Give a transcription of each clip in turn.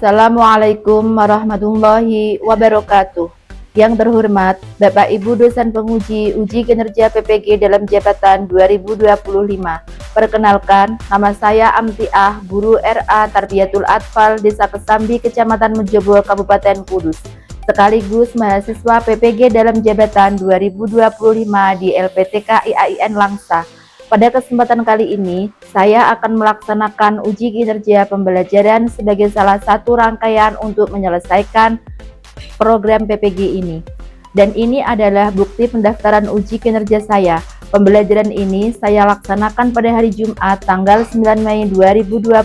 Assalamualaikum warahmatullahi wabarakatuh. Yang terhormat Bapak Ibu dosen penguji uji kinerja PPG dalam jabatan 2025. Perkenalkan, nama saya Amtiah, guru RA Tarbiyatul Atfal Desa Kesambi, Kecamatan Mejobo, Kabupaten Kudus, sekaligus mahasiswa PPG dalam jabatan 2025 di LPTK IAIN Langsa. Pada kesempatan kali ini, saya akan melaksanakan uji kinerja pembelajaran sebagai salah satu rangkaian untuk menyelesaikan program PPG ini. Dan ini adalah bukti pendaftaran uji kinerja saya. Pembelajaran ini saya laksanakan pada hari Jumat tanggal 9 Mei 2025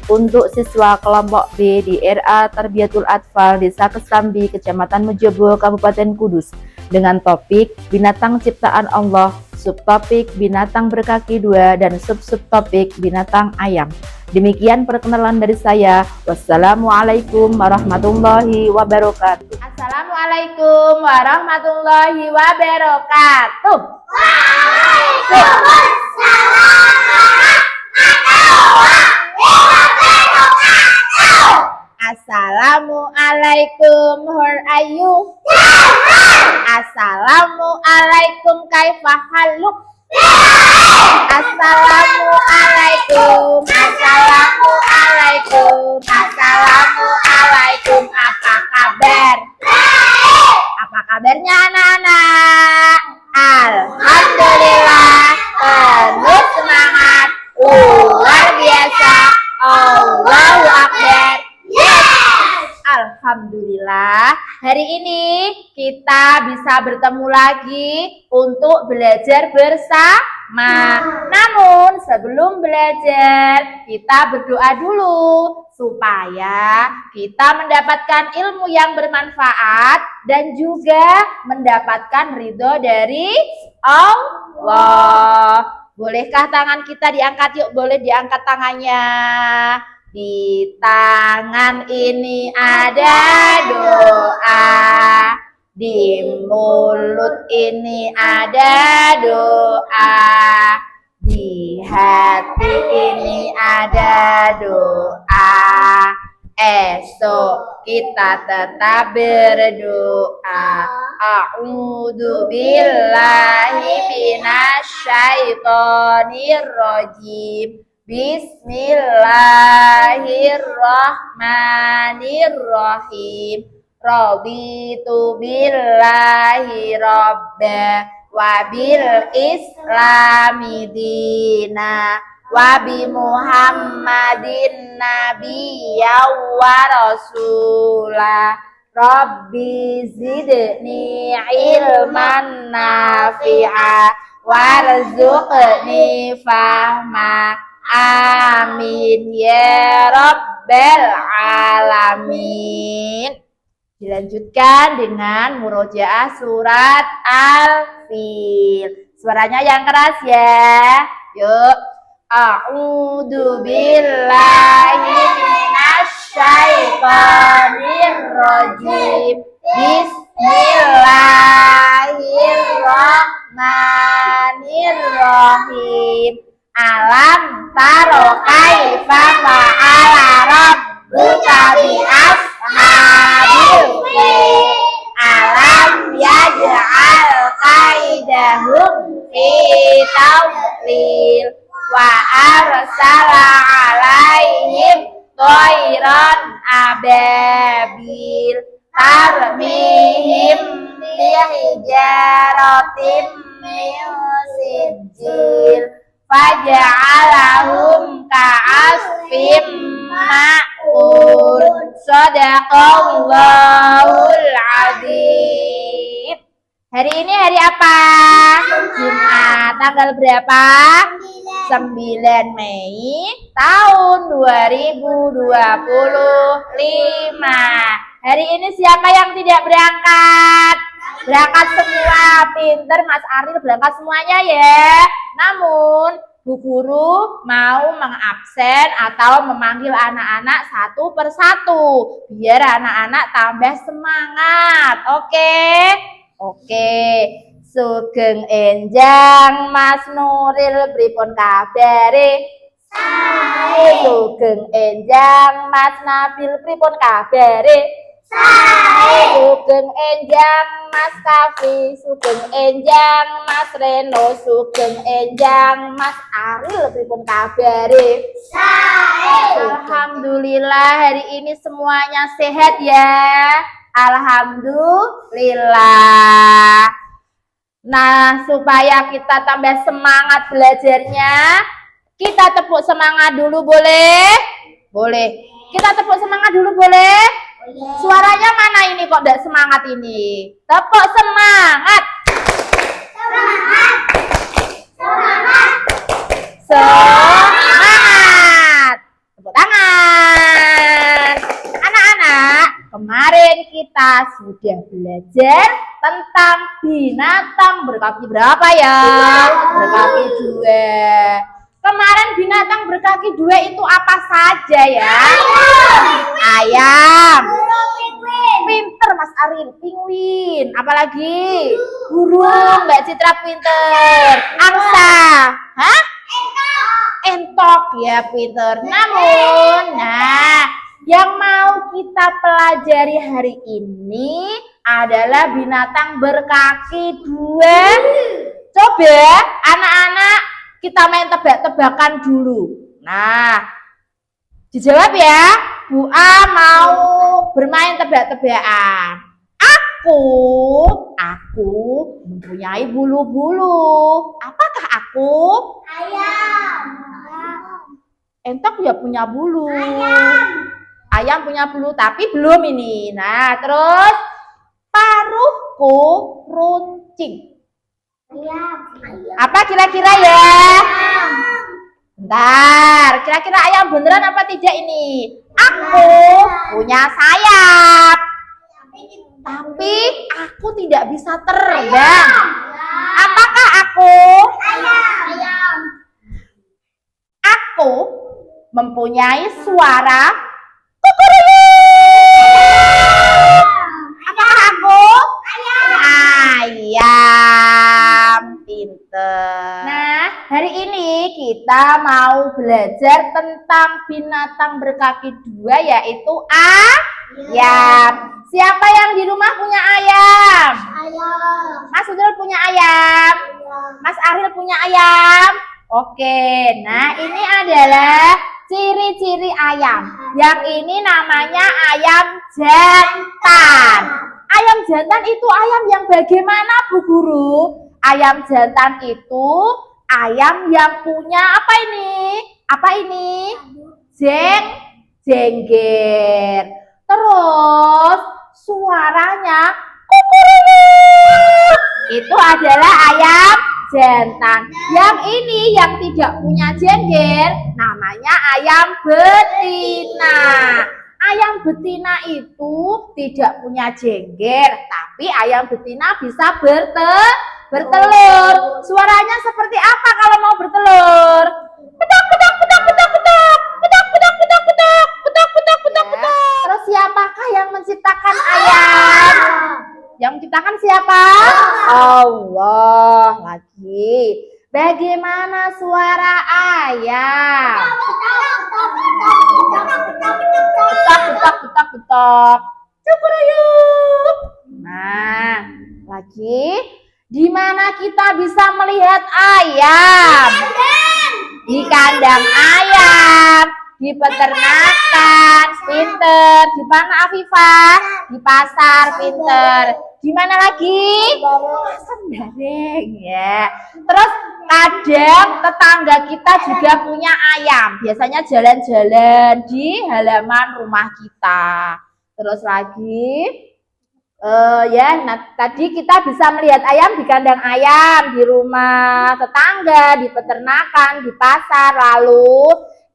untuk siswa kelompok B di RA Tarbiyatul Atfal Desa Kesambi, Kecamatan Mejobo, Kabupaten Kudus, dengan topik binatang ciptaan Allah, subtopik binatang berkaki dua, dan subtopik binatang ayam. Demikian perkenalan dari saya. Wassalamualaikum warahmatullahi wabarakatuh. Assalamualaikum warahmatullahi wabarakatuh. Waalaikumsalam warahmatullahi wabarakatuh. Assalamualaikum, how are you? Assalamualaikum, kaifa haluk? Assalamualaikum, assalamualaikum, assalamualaikum, apa kabar? Apa kabarnya anak-anak? Alhamdulillah, penuh semangat, luar biasa, Allahu Akbar. Alhamdulillah, hari ini kita bisa bertemu lagi untuk belajar bersama. Namun sebelum belajar, kita berdoa dulu supaya kita mendapatkan ilmu yang bermanfaat dan juga mendapatkan ridho dari Allah. Bolehkah tangan kita diangkat? Yuk, boleh diangkat tangannya. Di tangan ini ada doa, di mulut ini ada doa, di hati ini ada doa. Esok kita tetap berdoa. A'udzu billahi minasyaitonir rajim. Bismillahirrahmanirrahim. Raditu billahi rabba wa bil islami dina wa bi Muhammadin nabiyya wa rasula. Rabbi zidni ilman nafi'a warzuqni fahma. Amin ya Rabbal Alamin. Dilanjutkan dengan murojaah surat Al-Fil. Suaranya yang keras ya. Yuk. A'udzu billahi minasyaitonir rajim. Bismillahirrahmanirrahim. Alam taro kaifa fa'ala rabbuka bi ashabil fil. Alam yaj'al kaidahum fi tawlil wa arsala alaihim thayran ababil tarmihim bihijaratin min sijil faja'alahum ka'asfim ma'kul. Shadaqallahul azim. Hari ini hari apa? Jumat. Tanggal berapa? 9 Mei tahun 2025. Hari ini siapa yang tidak berangkat? Berangkat semua, pinter Mas Aril, berangkat semuanya ya. Namun Bu Guru mau mengabsen atau memanggil anak-anak satu persatu biar anak-anak tambah semangat. Oke. Sugeng enjang Mas Nuril pripun kabare? Sae. Sugeng enjang Mas Nabil pripun kabare? Sae. Sugeng enjang Mas Kavi, sugeng enjang Mas Reno, sugeng enjang Mas Aril pripun kabare? Sae. Alhamdulillah hari ini semuanya sehat ya. Alhamdulillah. Nah, supaya kita tambah semangat belajarnya, kita tepuk semangat dulu boleh? Boleh. Kita tepuk semangat dulu boleh? Boleh. Suaranya mana ini kok tidak semangat ini? Tepuk semangat. Semangat. Semangat. Semangat. Tepuk tangan. Anak-anak, kemarin kita sudah belajar tentang binatang berkaki berapa ya? Berkaki 2. Kemarin binatang berkaki 2 itu apa saja ya? Ayam. Pinter Mas Aril, pinguin. Apalagi? Burung, Mbak Citra pinter. Angsa. Hah? Entok ya pinter. Namun, yang mau kita pelajari hari ini adalah binatang berkaki 2. Coba anak-anak kita main tebak-tebakan dulu. Nah, dijawab ya. Bu A mau bermain tebak-tebakan. Aku mempunyai bulu-bulu. Apakah aku? Ayam. Entok ya punya bulu. Ayam punya bulu tapi belum ini. Nah, terus paruhku runcing. Apa kira-kira ya? Bentar, kira-kira ayam beneran apa tidak ini? Aku punya sayap, tapi aku tidak bisa terbang. Apakah aku? Ayam. Aku mempunyai suara kukuruyuk. Apakah aku? Ayam. Pinter. Nah, hari ini kita mau belajar tentang binatang berkaki 2 yaitu ayam. Siapa yang di rumah punya ayam? Ayam. Mas Udul punya ayam? Mas Aril punya ayam? Oke, nah ini adalah ciri-ciri ayam. Yang ini namanya ayam jantan. Ayam jantan itu ayam yang bagaimana Bu Guru? Ayam jantan itu ayam yang punya apa ini? Apa ini? Jengger. Terus suaranya kukuruyuk. Itu adalah ayam jantan. Yang ini yang tidak punya jengger namanya ayam betina. Ayam betina itu tidak punya jengger, tapi ayam betina bisa bertelur. Suaranya seperti apa kalau mau bertelur? Petak petak petak petak petak. Petak petak petak petak. Petak petak petak petak. Terus siapakah yang menciptakan ayam? Yang menciptakan siapa? Allah. Lagi. Bagaimana suara ayam? Betok. Cukuruyuk. Nah, lagi. Di mana kita bisa melihat ayam? Di kandang ayam, di peternakan, pinter. Di mana Afifah? Di pasar, pinter. Di mana lagi? Sembarang ya. Terus kadang tetangga kita juga punya ayam. Biasanya jalan-jalan di halaman rumah kita. Terus lagi, tadi kita bisa melihat ayam di kandang ayam, di rumah tetangga, di peternakan, di pasar. Lalu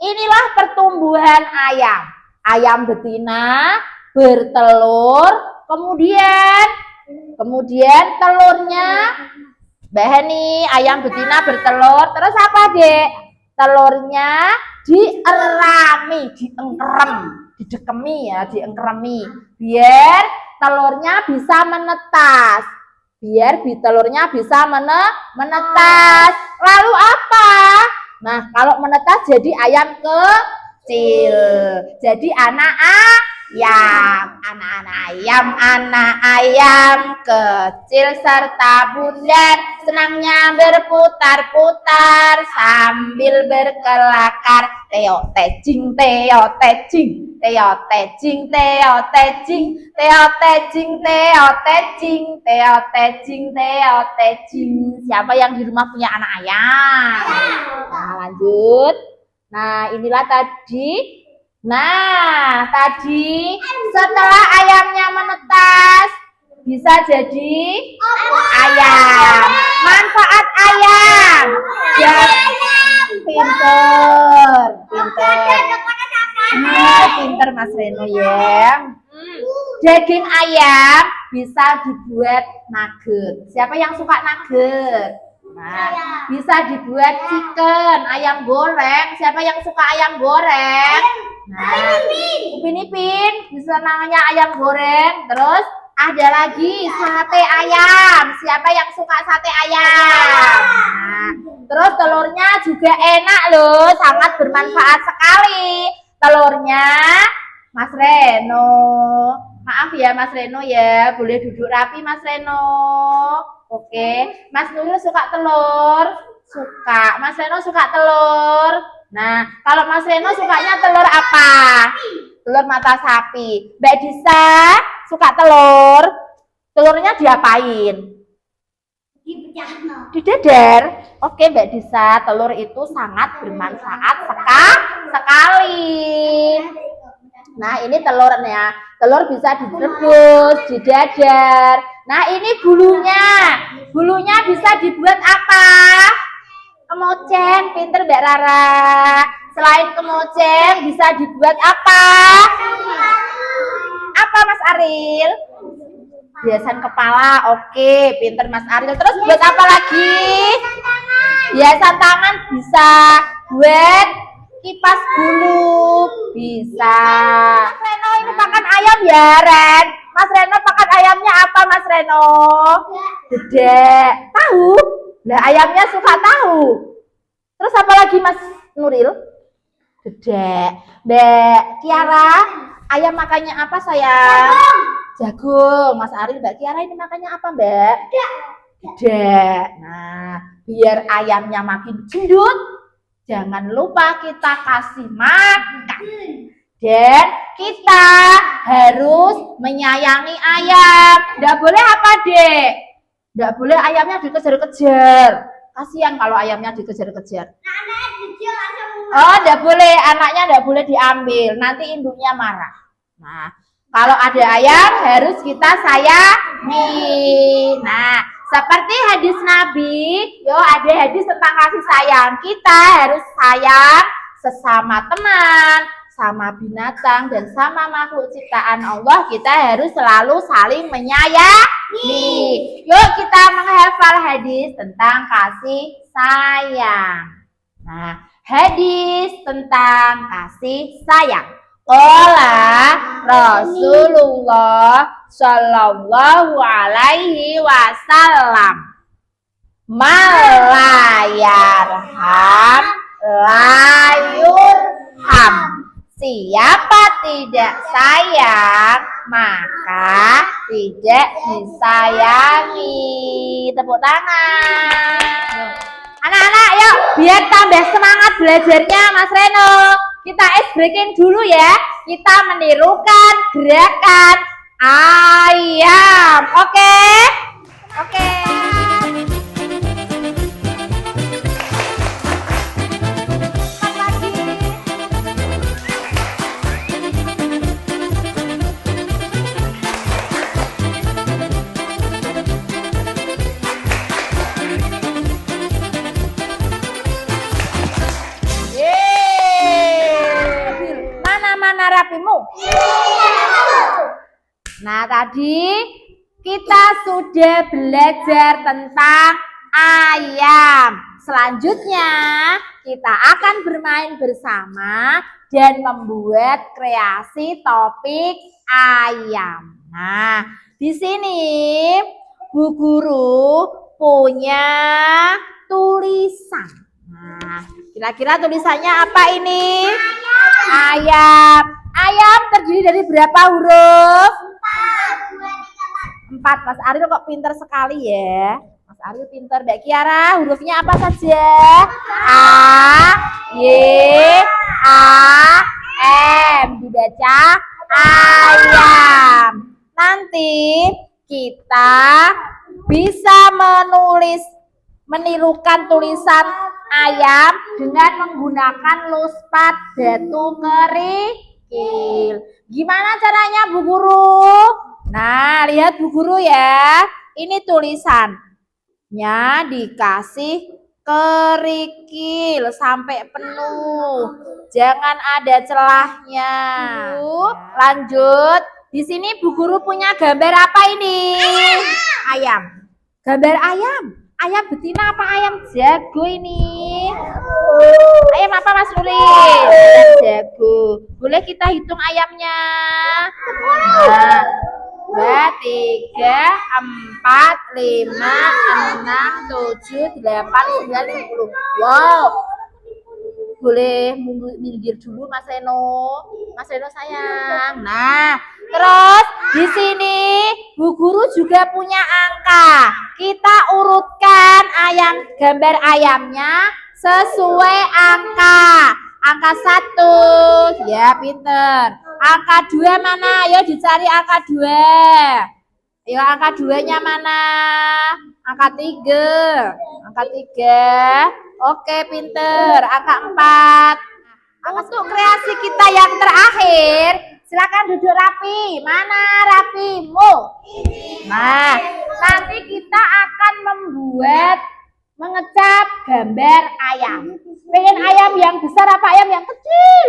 inilah pertumbuhan ayam. Ayam betina bertelur, kemudian telurnya, Mbak Heni, ayam betina bertelur. Terus apa, Dek? Telurnya diengkremi, biar telurnya bisa menetas. Menetas. Lalu apa? Nah, kalau menetas jadi ayam kecil. Jadi anak ayam, anak ayam kecil serta bundar senangnya berputar-putar sambil berkelakar. Teo tejing, teo tejing, teo tejing, teo tejing, teo tejing, teo tejing, teo tejing, teo tejing. Siapa yang di rumah punya anak ayam? Nah, lanjut. Nah, inilah tadi. Nah, tadi setelah ayamnya menetas bisa jadi ayam. Manfaat ayam. Pinter, pinter. Pinter Mas Reno ya. Daging ayam bisa dibuat nugget. Siapa yang suka nugget? Nah, bisa dibuat chicken, ayam goreng. Siapa yang suka ayam goreng? Nah, Upin Ipin bisa namanya ayam goreng. Terus ada lagi sate ayam. Siapa yang suka sate ayam? Nah, terus telurnya juga enak loh, sangat bermanfaat sekali. Telurnya Mas Reno. Maaf ya Mas Reno ya, boleh duduk rapi Mas Reno. Oke, Mas Nuril suka telur? Suka. Mas Reno suka telur? Nah, kalau Mas Reno sukanya telur apa? Telur mata sapi. Mbak Disa suka telur? Telurnya diapain? Didadar. Oke Mbak Disa, telur itu sangat bermanfaat sekali. Nah, ini telurnya. Telur bisa direbus, didadar. Nah, ini bulunya. Bulunya bisa dibuat apa? Kemoceng, pinter Mbak Rara. Selain kemoceng, bisa dibuat apa? Apa Mas Aril? Hiasan kepala. Oke, pinter Mas Aril. Terus buat apa lagi? Hiasan tangan bisa. Buat kipas bulu bisa. Mas Reno ini makan ayam ya, Ren? Mas Reno makan ayamnya apa, Mas Reno? Dedek. Tahu? Lah ayamnya suka tahu. Terus apa lagi Mas Nuril? Dedek. Mbak Kiara, ayam makannya apa sayang? Jagung. Mas Aril, Mbak Kiara ini makannya apa, Mbak? Dedek. Nah, biar ayamnya makin gendut, jangan lupa kita kasih makan. Dan kita harus menyayangi ayam. Nggak boleh apa, Dek? Nggak boleh ayamnya dikejar-kejar. Kasihan kalau ayamnya dikejar-kejar. Oh, nggak boleh. Anaknya nggak boleh diambil. Nanti induknya marah. Nah, kalau ada ayam harus kita sayangi. Nah, seperti hadis Nabi, ada hadis tentang kasih sayang. Kita harus sayang sesama teman, sama binatang, dan sama makhluk ciptaan Allah. Kita harus selalu saling menyayangi. Yuk kita menghafal hadis tentang kasih sayang. Nah, hadis tentang kasih sayang. Qala Rasulullah Shallallahu alaihi wasallam, malayarham layurham. Siapa tidak sayang maka tidak disayangi. Tepuk tangan. Anak-anak yuk biar tambah semangat belajarnya Mas Reno. Kita ice breaking dulu ya. Kita menirukan gerakan ayam. Oke? Oke. Mana rapimu? Nah, tadi kita sudah belajar tentang ayam. Selanjutnya, kita akan bermain bersama dan membuat kreasi topik ayam. Nah, di sini Bu Guru punya tulisan. Nah, Kira-kira tulisannya apa ini? Ayam. Ayam terdiri dari berapa huruf? 4. Mas Ariel kok pinter sekali ya. Mas Ariel pinter. Mbak Kiara, hurufnya apa saja? A, Y, A, M. Dibaca ayam. Nanti kita bisa menirukan tulisan ayam dengan menggunakan lospat batu kerikil. Gimana caranya Bu Guru? Nah, lihat Bu Guru ya. Ini tulisannya dikasih kerikil sampai penuh. Jangan ada celahnya. Lanjut. Di sini Bu Guru punya gambar apa ini? Ayam. Gambar ayam. Ayam betina apa ayam jago ini? Ayam apa Mas Nuri? Ayam jago. Boleh kita hitung ayamnya? Nah, 2, 3, 4, 5, 6, 7, 8, 9, 10. Wow. Boleh minggir dulu Mas Reno. Mas Reno sayang. Nah, terus di sini Bu Guru juga punya angka. Kita urutkan gambar ayamnya sesuai angka. Angka 1. Ya, pinter. Angka 2 mana? Ayo dicari angka 2. Ayo angka 2-nya mana? Angka 3. Angka 3. Oke, pinter. Angka 4. Untuk kreasi kita yang terakhir, silakan duduk rapi. Mana rapimu? Nah, nanti kita akan mengecap gambar ayam. Pengen ayam yang besar apa ayam yang kecil?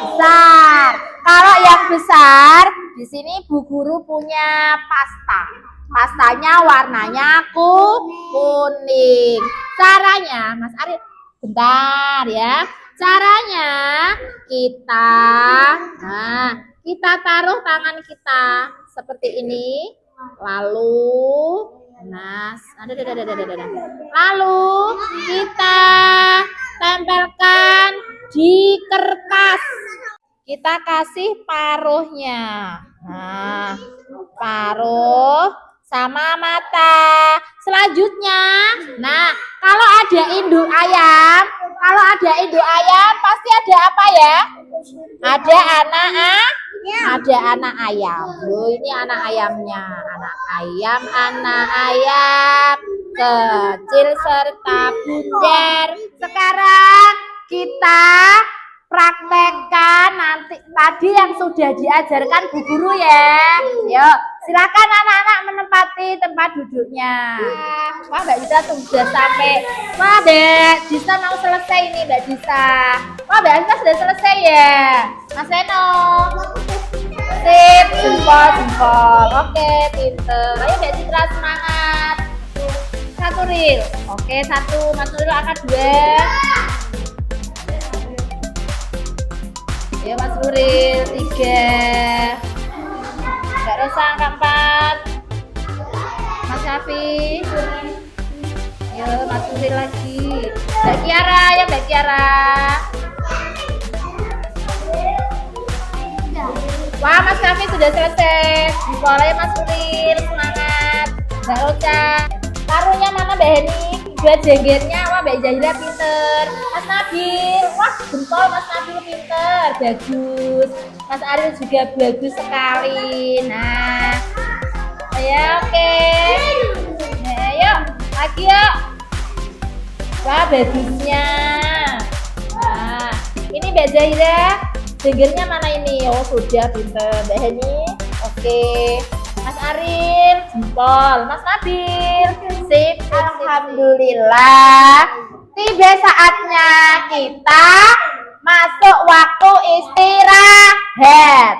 Besar. Kalau yang besar, di sini Bu Guru punya pasta. Pastanya warnanya kuning. Caranya, Mas Arief, bentar ya. Caranya kita taruh tangan kita seperti ini, lalu lalu kita tempelkan di kertas. Kita kasih paruhnya. Nah, paruh sama mata. Selanjutnya, nah, kalau ada induk ayam pasti ada apa ya? Ada anak ayam. Loh, ini anak ayamnya. Anak ayam kecil serta bundar. Sekarang kita praktekkan tadi yang sudah diajarkan Bu Guru ya. Yuk, silakan anak-anak menempati tempat duduknya. Wah, Mbak Disa sudah sampai. Wah, Mbak Disa mau selesai ini, Mbak Disa. Wah, Mbak Disa sudah selesai ya. Mas Reno. Sip, jempol. Oke, pinter. Ayo Mbak Citra semangat. 1 ril. Oke, 1. Mas Nuril angka 2. Ya Mas Nuril 3. Mbak Rosa angka 4. Mas Syafi. Ya Mas Nuril lagi. Mbak Kiara, ya Mbak Kiara. Wah, Mas Syafi sudah selesai. Boleh Mas Nuril, semangat. Mbak Rosa. Taruhnya mana Mbak Heni? Buat jenggernya, wah Mbak Zahira pinter. Mas Nabil, wah jempol Mas Nabil pinter, bagus. Mas Ariel juga bagus sekali. Nah, ya oke. Nah, yuk lagi yuk. Wah bagusnya. Nah, ini Mbak Zahira, jenggernya mana ini? Oh sudah pinter. Mbak Heni, oke. Mas Ariel, jempol. Mas Nabil, sip. Alhamdulillah. Tiba saatnya kita masuk waktu istirahat.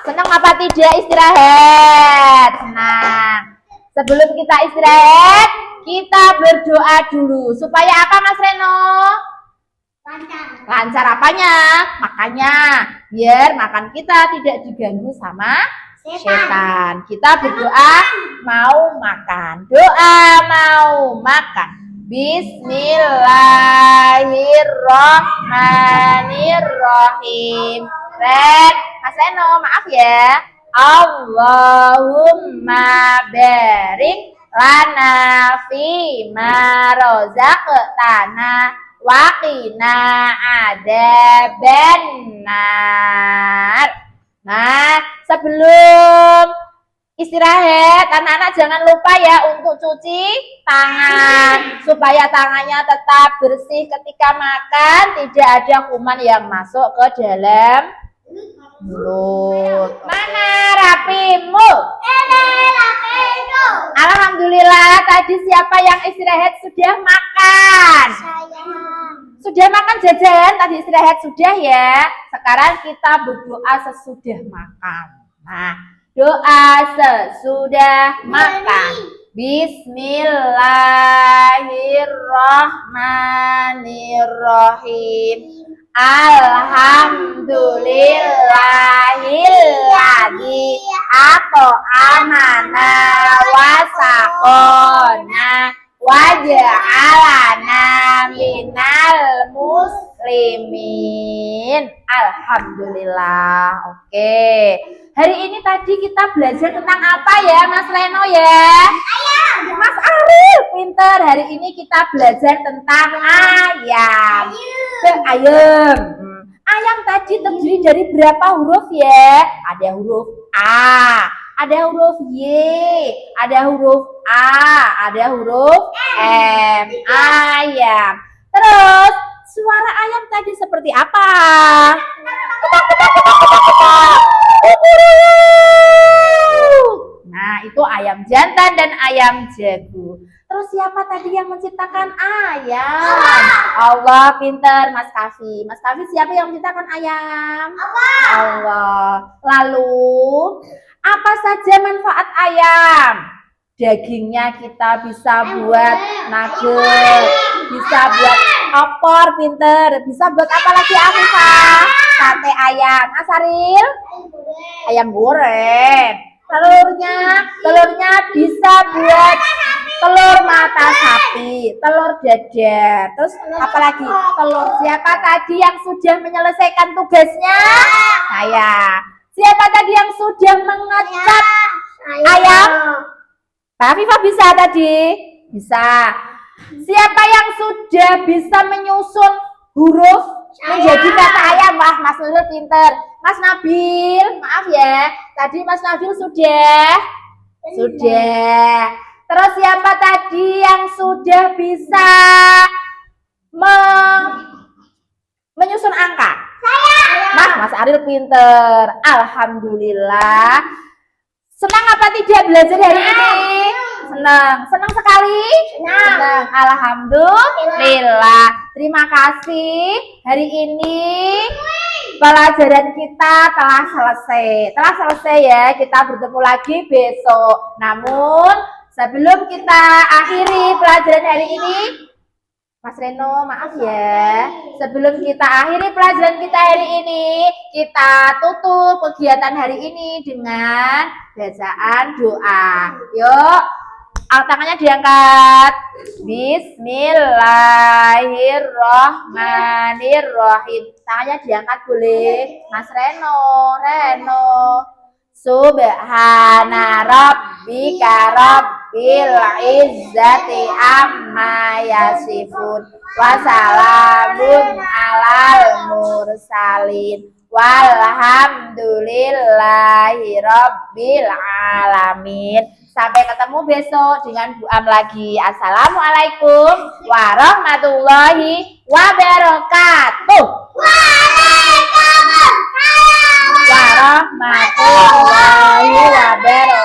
Senang apa tidak istirahat? Nah, sebelum kita istirahat, kita berdoa dulu. Supaya apa Mas Reno? Lancar apanya? Makanya, biar makan kita tidak diganggu sama setan. Kita berdoa mau makan. Doa mau makan. Bismillahirrahmanirrahim. Ren, Mas Reno, maaf ya. Allahumma barik lana fima rozaqtana wa qina adzabannar. Nah, sebelum istirahat, anak-anak jangan lupa ya untuk cuci tangan supaya tangannya tetap bersih ketika makan, tidak ada kuman yang masuk ke dalam mulut. Mana rapimu? Alhamdulillah, tadi siapa yang istirahat sudah makan? Sudah makan jajan, tadi istirahat sudah ya. Sekarang kita berdoa sesudah makan. Nah, doa sesudah makan. Bismillahirrahmanirrahim. Alhamdulillahilladzi at'amana wa saqona wa ja'alana minal muslimin. Alhamdulillah. Oke. Hari ini tadi kita belajar tentang apa ya, Mas Reno ya? Ayam. Mas Ariel, pinter. Hari ini kita belajar tentang ayam. Ayam. Ayam tadi terdiri dari berapa huruf ya? Ada huruf A, ada huruf Y, ada huruf A, ada huruf M. Ayam. Terus suara ayam tadi seperti apa? Nah, itu ayam jantan dan ayam jago. Terus siapa tadi yang menciptakan ayam? Allah, pinter Mas Kafi. Mas Kafi, siapa yang menciptakan ayam? Allah. Lalu, apa saja manfaat ayam? Dagingnya kita bisa buat nugget, bisa buat opor, pinter. Bisa buat apa lagi, Afifah? Sate ayam. Asaril? Ayam goreng. Telurnya bisa buat telur mata sapi, telur dadar. Terus apalagi? Telur siapa tadi yang sudah menyelesaikan tugasnya? Saya. Siapa tadi yang sudah mengecap ayam? Pak Viva bisa tadi? Bisa. Siapa yang sudah bisa menyusun huruf menjadi kata ayam? Wah, Mas Nurul pinter. Mas Nabil, maaf ya. Tadi Mas Nabil sudah. Terus siapa tadi yang sudah bisa menyusun angka? Saya. Mas Ariel pinter. Alhamdulillah. Senang apa tidak belajar hari ini? Senang sekali? Senang. Alhamdulillah. Terima kasih. Hari ini pelajaran kita telah selesai ya. Kita bertemu lagi besok. Namun sebelum kita akhiri pelajaran hari ini, Mas Reno, maaf ya. Sebelum kita akhiri pelajaran kita hari ini, kita tutup kegiatan hari ini dengan bacaan doa. Yuk, tangannya diangkat. Bismillahirrahmanirrahim. Tangannya diangkat boleh. Mas Reno. Subhana rabbika rabbil izzati amma yasifun wa salamun alal mursalin walhamdulillahi rabbil alamin. Sampai ketemu besok dengan Bu Am lagi. Assalamualaikum warahmatullahi wabarakatuh. Waalaikumsalam warahmatullahi wabarakatuh.